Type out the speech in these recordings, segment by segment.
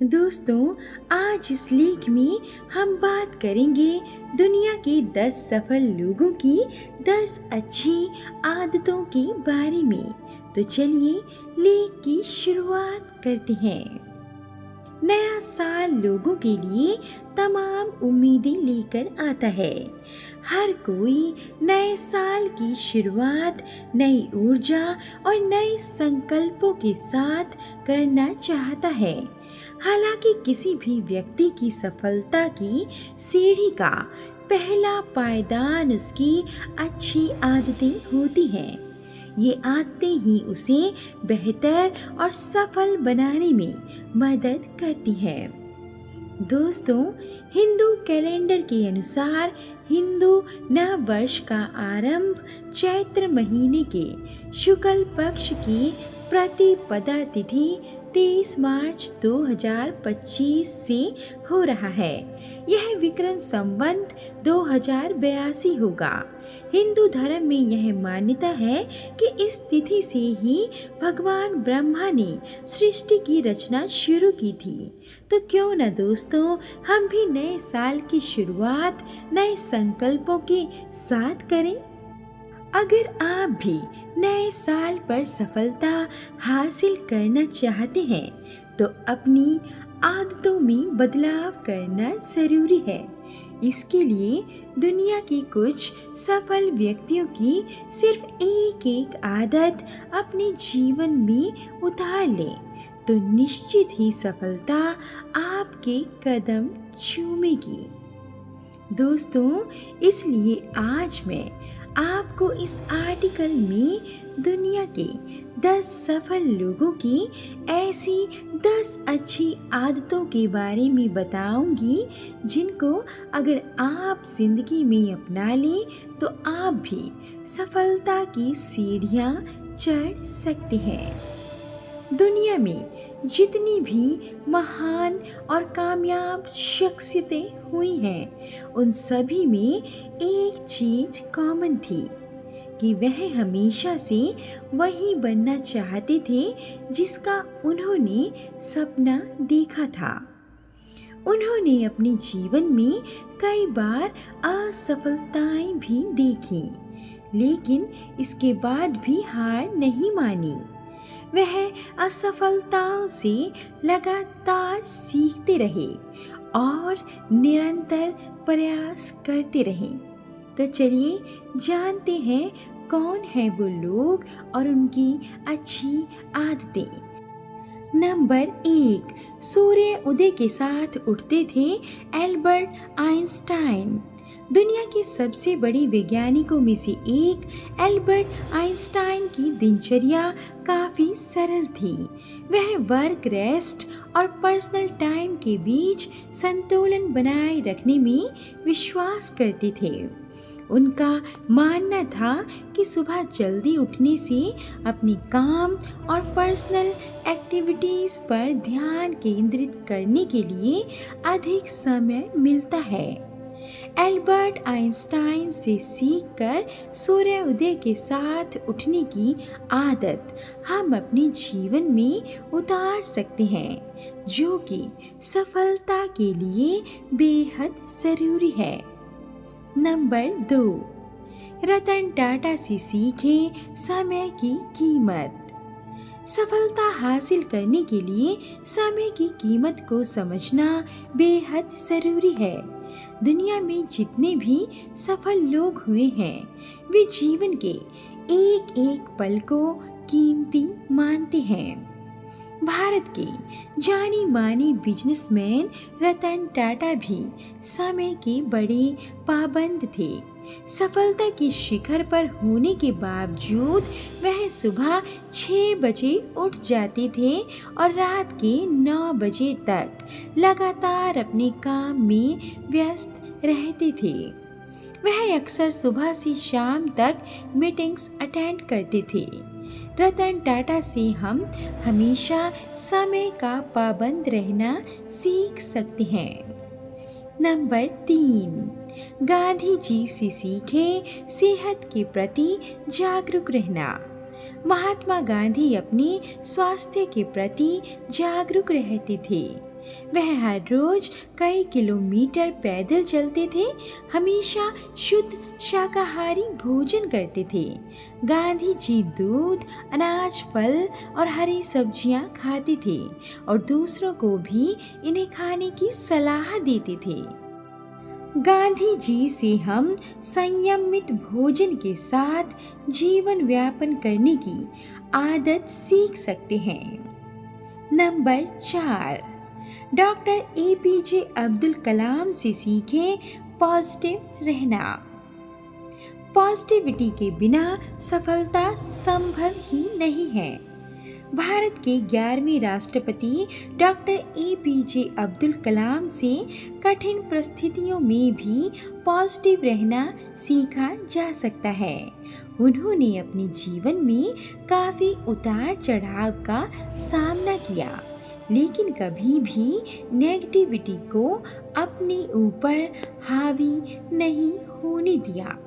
दोस्तों, आज इस लेख में हम बात करेंगे दुनिया के 10 सफल लोगों की 10 अच्छी आदतों के बारे में। तो चलिए लेख की शुरुआत करते हैं। नया साल लोगों के लिए तमाम उम्मीदें लेकर आता है। हर कोई नए साल की शुरुआत नई ऊर्जा और नए संकल्पों के साथ करना चाहता है। हालांकि किसी भी व्यक्ति की सफलता की सीढ़ी का पहला पायदान उसकी अच्छी आदतें होती हैं। ये आदतें ही उसे बेहतर और सफल बनाने में मदद करती हैं। दोस्तों, हिंदू कैलेंडर के अनुसार हिंदू नव वर्ष का आरंभ चैत्र महीने के शुक्ल पक्ष की प्रतिपदा तिथि 23 मार्च 2025 से हो रहा है। यह विक्रम संवत 2082 होगा। हिंदू धर्म में यह मान्यता है कि इस तिथि से ही भगवान ब्रह्मा ने सृष्टि की रचना शुरू की थी। तो क्यों न दोस्तों, हम भी नए साल की शुरुआत नए संकल्पों के साथ करें। अगर आप भी नए साल पर सफलता हासिल करना चाहते हैं तो अपनी आदतों में बदलाव करना जरूरी है। इसके लिए दुनिया की कुछ सफल व्यक्तियों की सिर्फ एक एक आदत अपने जीवन में उतार लें तो निश्चित ही सफलता आपके कदम चूमेगी। दोस्तों, इसलिए आज मैं आपको इस आर्टिकल में दुनिया के 10 सफल लोगों की ऐसी 10 अच्छी आदतों के बारे में बताऊंगी जिनको अगर आप जिंदगी में अपना लें तो आप भी सफलता की सीढ़ियां चढ़ सकते हैं। दुनिया में जितनी भी महान और कामयाब शख्सियतें हुई हैं, उन सभी में एक चीज कॉमन थी कि वह हमेशा से वही बनना चाहते थे जिसका उन्होंने सपना देखा था। उन्होंने अपने जीवन में कई बार असफलताएं भी देखी, लेकिन इसके बाद भी हार नहीं मानी। वह असफलताओं से लगातार सीखते रहे और निरंतर प्रयास करते रहे। तो चलिए जानते हैं कौन है वो लोग और उनकी अच्छी आदतें। नंबर 1, सूर्य उदय के साथ उठते थे एल्बर्ट आइंस्टाइन। दुनिया के सबसे बड़े वैज्ञानिकों में से एक एल्बर्ट आइंस्टाइन की दिनचर्या काफी सरल थी। वह वर्क, रेस्ट और पर्सनल टाइम के बीच संतुलन बनाए रखने में विश्वास करते थे। उनका मानना था कि सुबह जल्दी उठने से अपने काम और पर्सनल एक्टिविटीज पर ध्यान केंद्रित करने के लिए अधिक समय मिलता है। एल्बर्ट आइंस्टाइन से सीखकर सूर्य उदय के साथ उठने की आदत हम अपने जीवन में उतार सकते हैं, जो कि सफलता के लिए बेहद जरूरी है। नंबर 2, रतन टाटा से सीखें समय की कीमत। सफलता हासिल करने के लिए समय की कीमत को समझना बेहद जरूरी है। दुनिया में जितने भी सफल लोग हुए हैं, वे जीवन के एक एक पल को कीमती मानते हैं। भारत के जानी मानी बिजनेसमैन रतन टाटा भी समय के बड़े पाबंद थे। सफलता के शिखर पर होने के बावजूद वह सुबह 6 बजे उठ जाते थे और रात के 9 बजे तक लगातार अपने काम में व्यस्त रहते थे। वह अक्सर सुबह से शाम तक मीटिंग्स अटेंड करते थे। रतन टाटा से हम हमेशा समय का पाबंद रहना सीख सकते हैं। नंबर 3, गांधी जी से सीखें सेहत के प्रति जागरूक रहना। महात्मा गांधी अपने स्वास्थ्य के प्रति जागरूक रहते थे। वह हर रोज कई किलोमीटर पैदल चलते थे, हमेशा शुद्ध शाकाहारी भोजन करते थे। गांधी जी दूध, अनाज, फल और हरी सब्जियां खाते थे और दूसरों को भी इन्हें खाने की सलाह देते थे। गांधी जी से हम संयमित भोजन के साथ जीवन यापन करने की आदत सीख सकते हैं। Number 4, doctor APJ Abdul Kalam से सीखें पॉजिटिव रहना। पॉजिटिविटी के बिना सफलता संभव ही नहीं है। भारत के 11वें राष्ट्रपति डॉक्टर APJ अब्दुल कलाम से कठिन परिस्थितियों में भी पॉजिटिव रहना सीखा जा सकता है। उन्होंने अपने जीवन में काफ़ी उतार चढ़ाव का सामना किया, लेकिन कभी भी नेगेटिविटी को अपने ऊपर हावी नहीं होने दिया।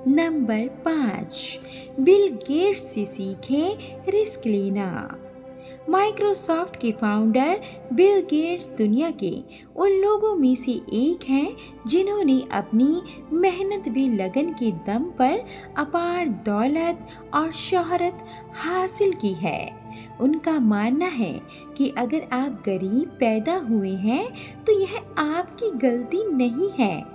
नंबर 5, बिल गेट्स से सीखें रिस्क लेना। माइक्रोसॉफ्ट के फाउंडर बिल गेट्स दुनिया के उन लोगों में से एक हैं जिन्होंने अपनी मेहनत भी लगन के दम पर अपार दौलत और शोहरत हासिल की है। उनका मानना है कि अगर आप गरीब पैदा हुए हैं तो यह आपकी गलती नहीं है,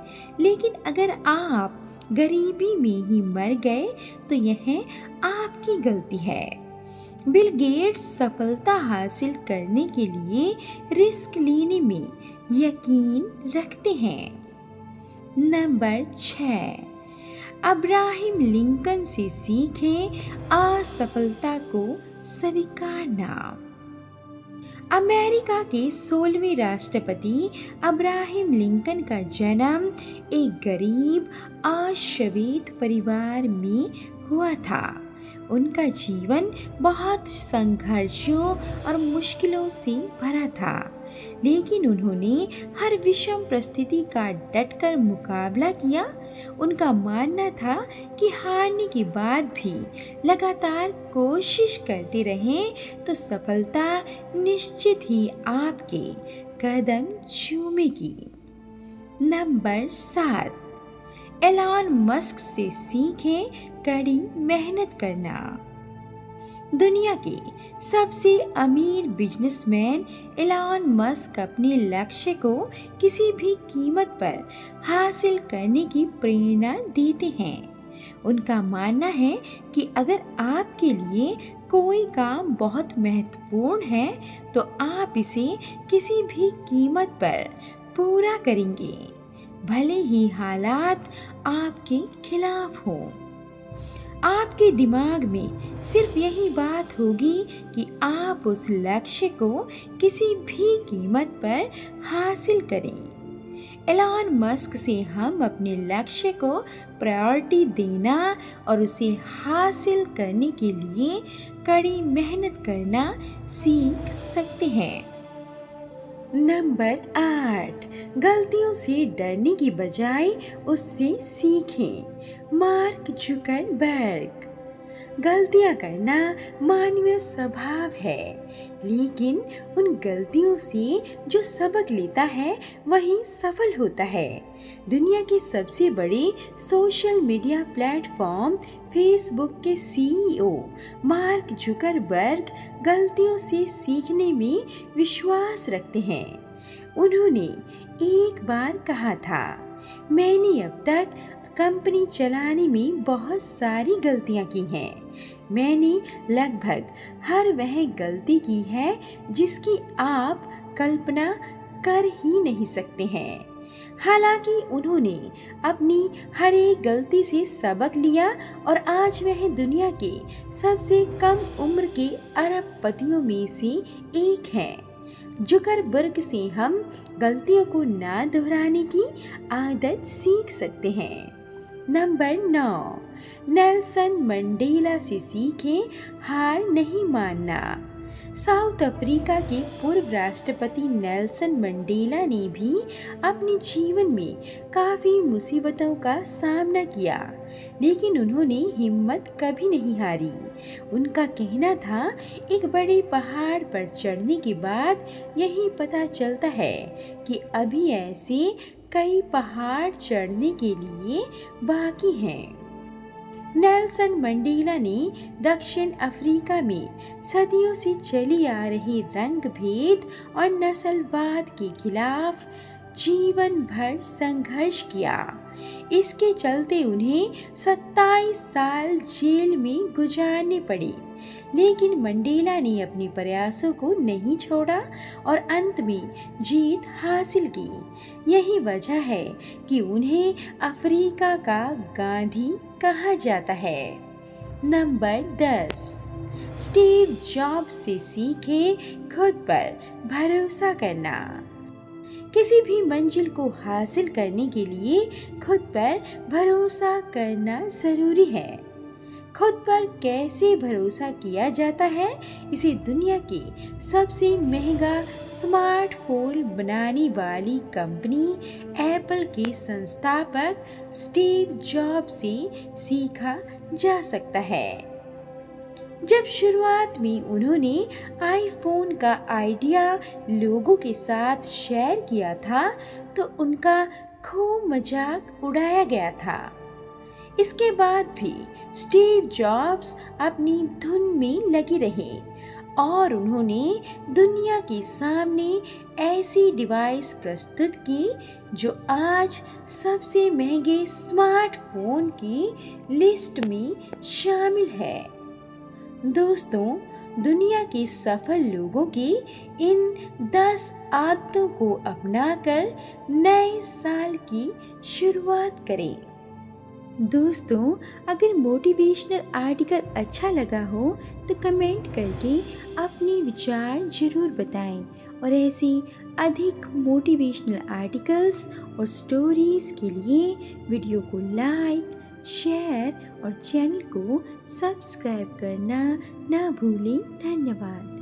लेकिन अगर आप गरीबी में ही मर गए तो यह आपकी गलती है। बिल गेट्स सफलता हासिल करने के लिए रिस्क लेने में यकीन रखते हैं। नंबर 6, अब्राहम लिंकन से सीखें असफलता को स्वीकारना। अमेरिका के 16वें राष्ट्रपति अब्राहम लिंकन का जन्म एक गरीब अश्वेत परिवार में हुआ था। उनका जीवन बहुत संघर्षों और मुश्किलों से भरा था, लेकिन उन्होंने हर विषम परिस्थिति का डटकर मुकाबला किया। उनका मानना था कि हारने के बाद भी लगातार कोशिश करते रहें तो सफलता निश्चित ही आपके कदम चूमेगी। नंबर 7, एलॉन मस्क से सीखें कड़ी मेहनत करना। दुनिया के सबसे अमीर बिजनेसमैन एलॉन मस्क अपने लक्ष्य को किसी भी कीमत पर हासिल करने की प्रेरणा देते हैं। उनका मानना है कि अगर आपके लिए कोई काम बहुत महत्वपूर्ण है तो आप इसे किसी भी कीमत पर पूरा करेंगे, भले ही हालात आपके खिलाफ हों। आपके दिमाग में सिर्फ यही बात होगी कि आप उस लक्ष्य को किसी भी कीमत पर हासिल करें। एलॉन मस्क से हम अपने लक्ष्य को प्रायोरिटी देना और उसे हासिल करने के लिए कड़ी मेहनत करना सीख सकते हैं। नंबर 8, गलतियों से डरने की बजाय उससे सीखें। Mark Zuckerberg. गलतियां करना मानवीय स्वभाव है, लेकिन उन गलतियों से जो सबक लेता है वही सफल होता है। दुनिया के सबसे बड़े सोशल मीडिया प्लेटफॉर्म फेसबुक के CEO मार्क जुकरबर्ग गलतियों से सीखने में विश्वास रखते हैं। उन्होंने एक बार कहा था, मैंने अब तक कंपनी चलाने में बहुत सारी गलतियां की हैं। मैंने लगभग हर वह गलती की है जिसकी आप कल्पना कर ही नहीं सकते हैं। हालांकि उन्होंने अपनी हर एक गलती से सबक लिया और आज वह दुनिया के सबसे कम उम्र के अरबपतियों में से एक हैं। जुकरबर्ग से हम गलतियों को ना दोहराने की आदत सीख सकते हैं। नंबर 9, नेल्सन मंडेला से सीखें हार नहीं मानना। साउथ अफ्रीका के पूर्व राष्ट्रपति नेल्सन मंडेला ने भी अपने जीवन में काफ़ी मुसीबतों का सामना किया, लेकिन उन्होंने हिम्मत कभी नहीं हारी। उनका कहना था, एक बड़े पहाड़ पर चढ़ने के बाद यही पता चलता है कि अभी ऐसे कई पहाड़ चढ़ने के लिए बाकी हैं। नेल्सन मंडेला ने दक्षिण अफ्रीका में सदियों से चली आ रही रंग भेद और नस्लवाद के खिलाफ जीवन भर संघर्ष किया। इसके चलते उन्हें 27 साल जेल में गुजारने पड़े, लेकिन मंडेला ने अपने प्रयासों को नहीं छोड़ा और अंत में जीत हासिल की। यही वजह है कि उन्हें अफ्रीका का गांधी कहा जाता है। नंबर 10, स्टीव जॉब्स से सीखे खुद पर भरोसा करना। किसी भी मंजिल को हासिल करने के लिए खुद पर भरोसा करना ज़रूरी है। खुद पर कैसे भरोसा किया जाता है, इसे दुनिया के सबसे महंगा स्मार्टफोन बनाने वाली कंपनी एप्पल के संस्थापक स्टीव जॉब्स से सीखा जा सकता है। जब शुरुआत में उन्होंने आईफोन का आइडिया लोगों के साथ शेयर किया था तो उनका खूब मजाक उड़ाया गया था। इसके बाद भी स्टीव जॉब्स अपनी धुन में लगे रहे और उन्होंने दुनिया के सामने ऐसी डिवाइस प्रस्तुत की जो आज सबसे महंगे स्मार्टफोन की लिस्ट में शामिल है। दोस्तों, दुनिया के सफल लोगों की इन 10 आदतों को अपनाकर नए साल की शुरुआत करें। दोस्तों, अगर मोटिवेशनल आर्टिकल अच्छा लगा हो तो कमेंट करके अपने विचार ज़रूर बताएं और ऐसे अधिक मोटिवेशनल आर्टिकल्स और स्टोरीज़ के लिए वीडियो को लाइक, शेयर और चैनल को सब्सक्राइब करना ना भूलें। धन्यवाद।